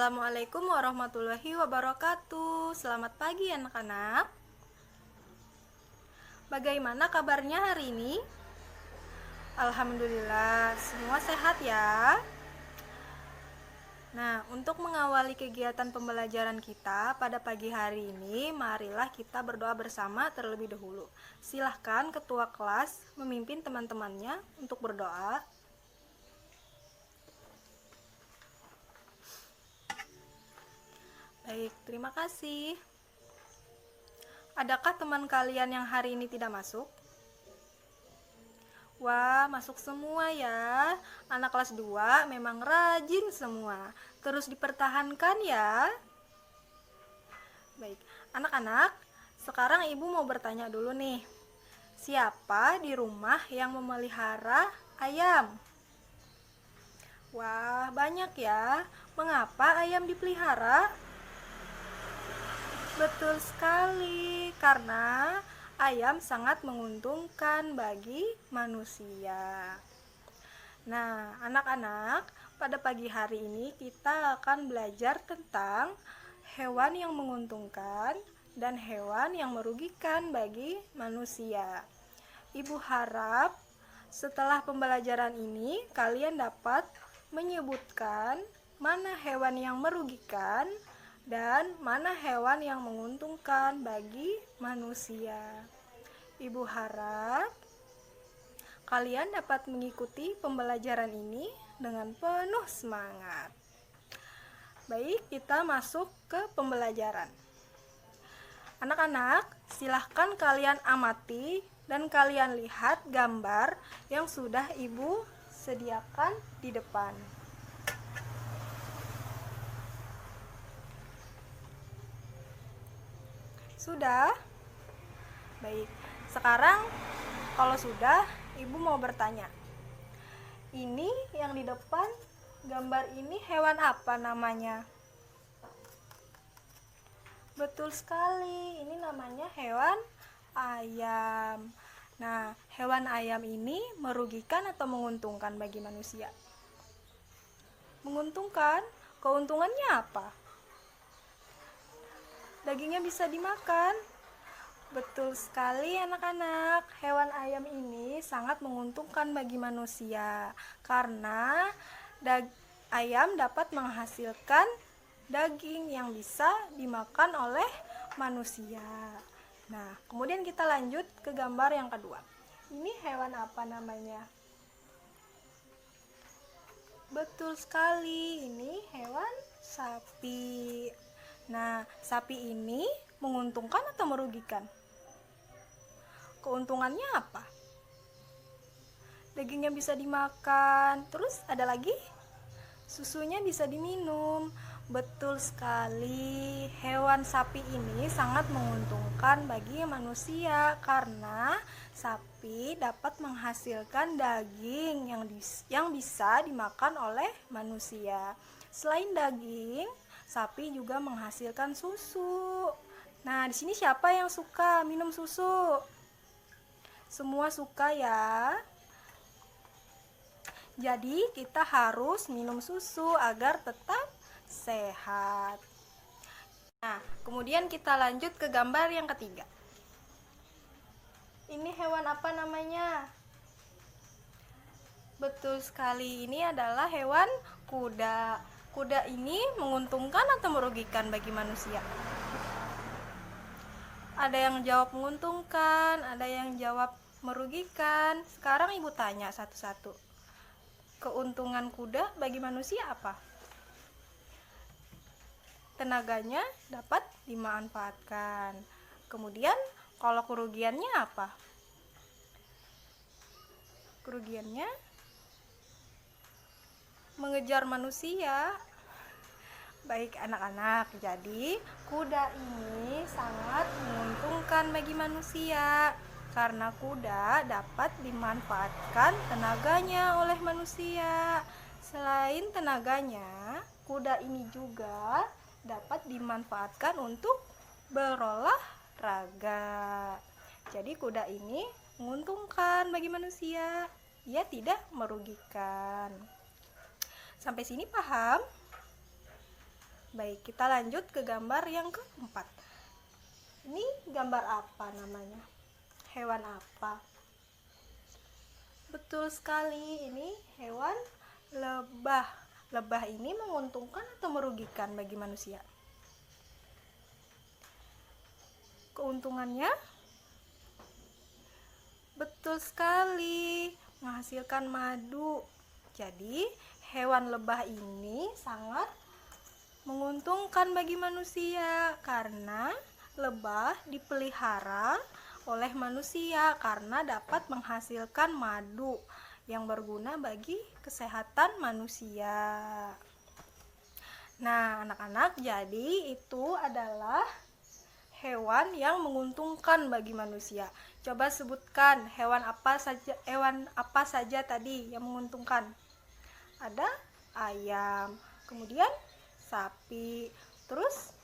Assalamualaikum warahmatullahi wabarakatuh. Selamat pagi anak-anak. Bagaimana kabarnya hari ini? Alhamdulillah, semua sehat ya. Nah, untuk mengawali kegiatan pembelajaran kita pada pagi hari ini, marilah kita berdoa bersama terlebih dahulu. Silahkan ketua kelas memimpin teman-temannya untuk berdoa. Baik, terima kasih. Adakah teman kalian yang hari ini tidak masuk? Wah, masuk semua ya. Anak kelas 2 memang rajin semua. Terus dipertahankan ya. Baik, anak-anak, sekarang ibu mau bertanya dulu nih. Siapa di rumah yang memelihara ayam? Wah, banyak ya. Mengapa ayam dipelihara? Betul sekali, karena ayam sangat menguntungkan bagi manusia. Nah, anak-anak, pada pagi hari ini kita akan belajar tentang hewan yang menguntungkan dan hewan yang merugikan bagi manusia. Ibu harap setelah pembelajaran ini kalian dapat menyebutkan mana hewan yang merugikan dan mana hewan yang menguntungkan bagi manusia. Ibu harap kalian dapat mengikuti pembelajaran ini dengan penuh semangat. Baik, kita masuk ke pembelajaran. Anak-anak, silahkan kalian amati dan kalian lihat gambar yang sudah ibu sediakan di depan. Sudah? Baik, sekarang kalau sudah, ibu mau bertanya. Ini yang di depan, gambar ini hewan apa namanya? Betul sekali, ini namanya hewan ayam. Nah, hewan ayam ini merugikan atau menguntungkan bagi manusia? Menguntungkan. Keuntungannya apa? Dagingnya bisa dimakan. Betul sekali anak-anak, hewan ayam ini sangat menguntungkan bagi manusia karena ayam dapat menghasilkan daging yang bisa dimakan oleh manusia. Nah, kemudian kita lanjut ke gambar yang kedua. Ini hewan apa namanya? Betul sekali, ini hewan sapi. Nah, sapi ini menguntungkan atau merugikan? Keuntungannya apa? Dagingnya bisa dimakan, terus ada lagi? Susunya bisa diminum. Betul sekali, hewan sapi ini sangat menguntungkan bagi manusia karena sapi dapat menghasilkan daging yang bisa dimakan oleh manusia. Selain daging, sapi juga menghasilkan susu. Nah, di sini siapa yang suka minum susu? Semua suka ya. Jadi, kita harus minum susu agar tetap sehat. Nah, kemudian kita lanjut ke gambar yang ketiga. Ini hewan apa namanya? Betul sekali, ini adalah hewan kuda. Kuda ini menguntungkan atau merugikan bagi manusia? Ada yang jawab menguntungkan, ada yang jawab merugikan. Sekarang ibu tanya satu-satu. Keuntungan kuda bagi manusia apa? Tenaganya dapat dimanfaatkan. Kemudian kalau kerugiannya apa? Kerugiannya mengejar manusia. Baik anak-anak, jadi kuda ini sangat menguntungkan bagi manusia karena kuda dapat dimanfaatkan tenaganya oleh manusia. Selain tenaganya, kuda ini juga dapat dimanfaatkan untuk berolahraga. Jadi kuda ini menguntungkan bagi manusia, ia tidak merugikan. Sampai sini paham? Baik, kita lanjut ke gambar yang keempat. Ini gambar apa namanya? Hewan apa? Betul sekali, ini hewan lebah. Lebah ini menguntungkan atau merugikan bagi manusia? Keuntungannya? Betul sekali, menghasilkan madu. Jadi, hewan lebah ini sangat menguntungkan bagi manusia karena lebah dipelihara oleh manusia karena dapat menghasilkan madu yang berguna bagi kesehatan manusia. Nah, anak-anak, jadi itu adalah hewan yang menguntungkan bagi manusia. Coba sebutkan hewan apa saja tadi yang menguntungkan. Ada ayam, kemudian sapi, terus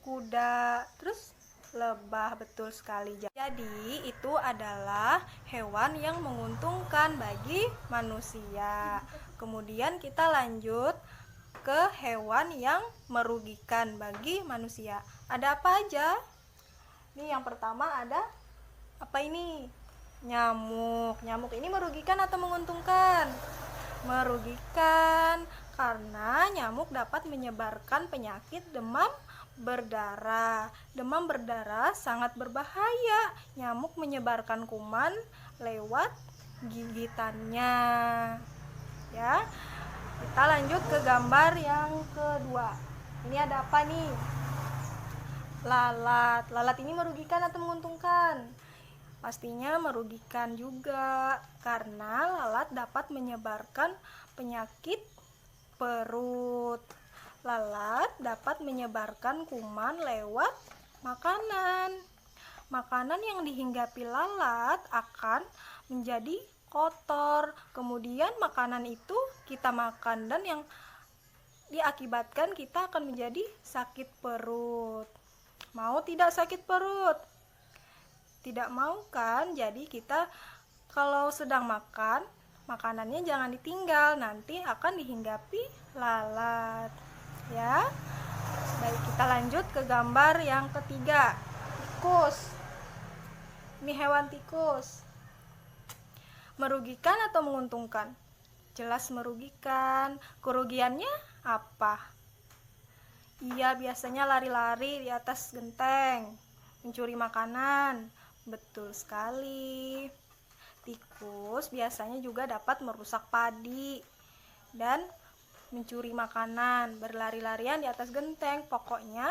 kuda, terus lebah. Betul sekali. Jadi itu adalah hewan yang menguntungkan bagi manusia. Kemudian kita lanjut ke hewan yang merugikan bagi manusia. Ada apa aja? Nih yang pertama ada apa ini? Nyamuk. Nyamuk ini merugikan atau menguntungkan? Merugikan karena nyamuk dapat menyebarkan penyakit demam berdarah. Demam berdarah sangat berbahaya. Nyamuk menyebarkan kuman lewat gigitannya. Ya. Kita lanjut ke gambar yang kedua. Ini ada apa nih? Lalat. Lalat ini merugikan atau menguntungkan? Pastinya merugikan juga karena lalat dapat menyebarkan penyakit perut. Lalat dapat menyebarkan kuman lewat makanan. Makanan yang dihinggapi lalat akan menjadi kotor. Kemudian makanan itu kita makan dan yang diakibatkan kita akan menjadi sakit perut. Mau tidak sakit perut? Tidak mau kan? Jadi kita kalau sedang makan, makanannya jangan ditinggal, nanti akan dihinggapi lalat. Ya. Baik, kita lanjut ke gambar yang ketiga. Tikus. Ini hewan tikus. Merugikan atau menguntungkan? Jelas merugikan. Kerugiannya apa? Ia biasanya lari-lari di atas genteng, mencuri makanan. Betul sekali. Tikus biasanya juga dapat merusak padi dan mencuri makanan, berlari-larian di atas genteng. Pokoknya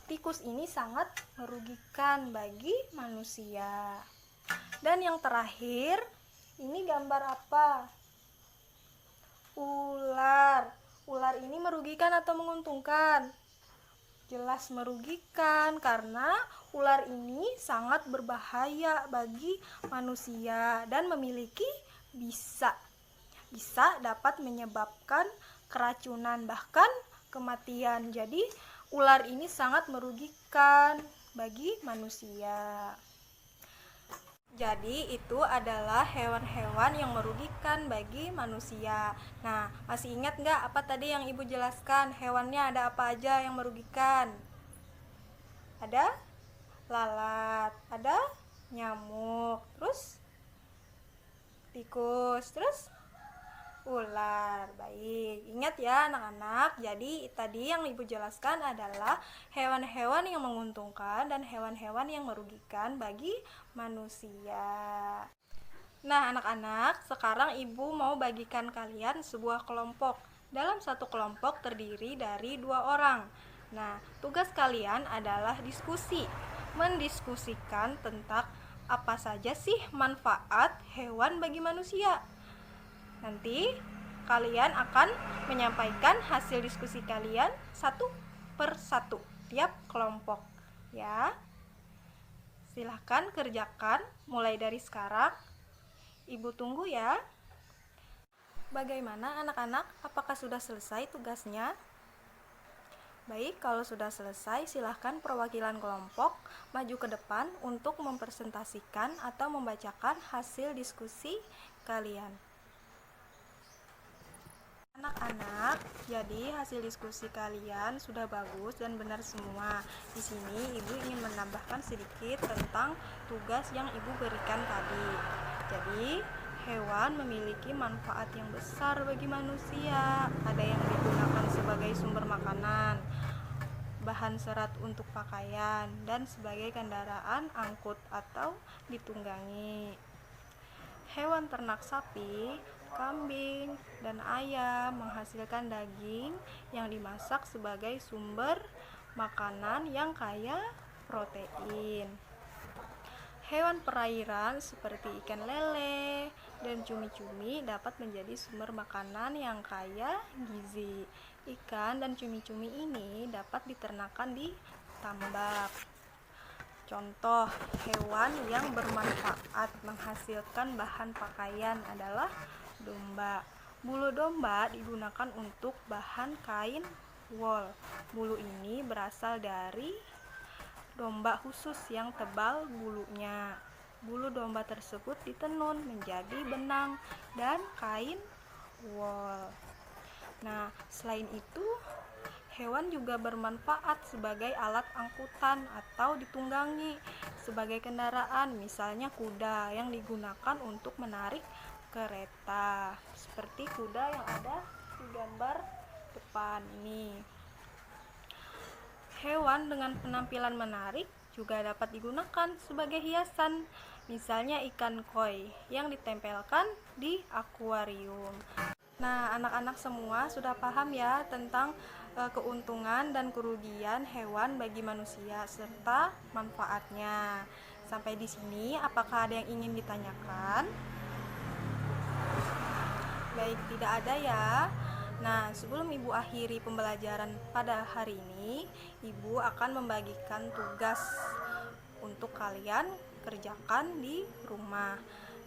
tikus ini sangat merugikan bagi manusia. Dan yang terakhir, ini gambar apa? Ular. Ular ini merugikan atau menguntungkan? Jelas merugikan karena ular ini sangat berbahaya bagi manusia dan memiliki bisa dapat menyebabkan keracunan bahkan kematian. Jadi ular ini sangat merugikan bagi manusia. Jadi itu adalah hewan-hewan yang merugikan bagi manusia. Nah, masih ingat nggak apa tadi yang Ibu jelaskan? Hewannya ada apa aja yang merugikan? Ada lalat, ada nyamuk, terus tikus, terus ular. Baik, ingat ya anak-anak. Jadi tadi yang Ibu jelaskan adalah hewan-hewan yang menguntungkan dan hewan-hewan yang merugikan bagi manusia. Nah anak-anak, sekarang Ibu mau bagikan kalian sebuah kelompok. Dalam satu kelompok terdiri dari 2 orang. Nah, tugas kalian adalah diskusi, mendiskusikan tentang apa saja sih manfaat hewan bagi manusia. Nanti kalian akan menyampaikan hasil diskusi kalian satu per satu tiap kelompok ya. Silahkan kerjakan mulai dari sekarang. Ibu tunggu ya. Bagaimana anak-anak? Apakah sudah selesai tugasnya? Baik, kalau sudah selesai silahkan perwakilan kelompok maju ke depan untuk mempresentasikan atau membacakan hasil diskusi kalian. Anak-anak, jadi hasil diskusi kalian sudah bagus dan benar semua. Di sini Ibu ingin menambahkan sedikit tentang tugas yang Ibu berikan tadi. Jadi, hewan memiliki manfaat yang besar bagi manusia. Ada yang digunakan sebagai sumber makanan, bahan serat untuk pakaian, dan sebagai kendaraan angkut atau ditunggangi. Hewan ternak sapi, kambing, dan ayam menghasilkan daging yang dimasak sebagai sumber makanan yang kaya protein. Hewan perairan seperti ikan lele dan cumi-cumi dapat menjadi sumber makanan yang kaya gizi. Ikan dan cumi-cumi ini dapat diternakan di tambak. Contoh hewan yang bermanfaat menghasilkan bahan pakaian adalah domba. Bulu domba digunakan untuk bahan kain wol. Bulu ini berasal dari domba khusus yang tebal bulunya. Bulu domba tersebut ditenun menjadi benang dan kain wol. Nah, selain itu, hewan juga bermanfaat sebagai alat angkutan atau ditunggangi sebagai kendaraan, misalnya kuda yang digunakan untuk menarik kereta, seperti kuda yang ada di gambar depan ini. Hewan dengan penampilan menarik juga dapat digunakan sebagai hiasan, misalnya ikan koi yang ditempelkan di akuarium. Nah, anak-anak semua sudah paham ya tentang keuntungan dan kerugian hewan bagi manusia serta manfaatnya. Sampai di sini, apakah ada yang ingin ditanyakan? Baik, tidak ada ya. Nah, sebelum Ibu akhiri pembelajaran pada hari ini, Ibu akan membagikan tugas untuk kalian kerjakan di rumah.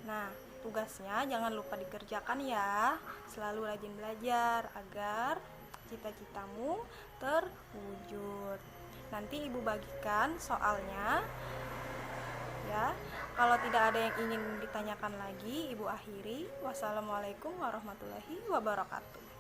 Nah, tugasnya jangan lupa dikerjakan ya. Selalu rajin belajar agar cita-citamu terwujud. Nanti Ibu bagikan soalnya ya. Kalau tidak ada yang ingin ditanyakan lagi, Ibu akhiri. Wassalamualaikum warahmatullahi wabarakatuh.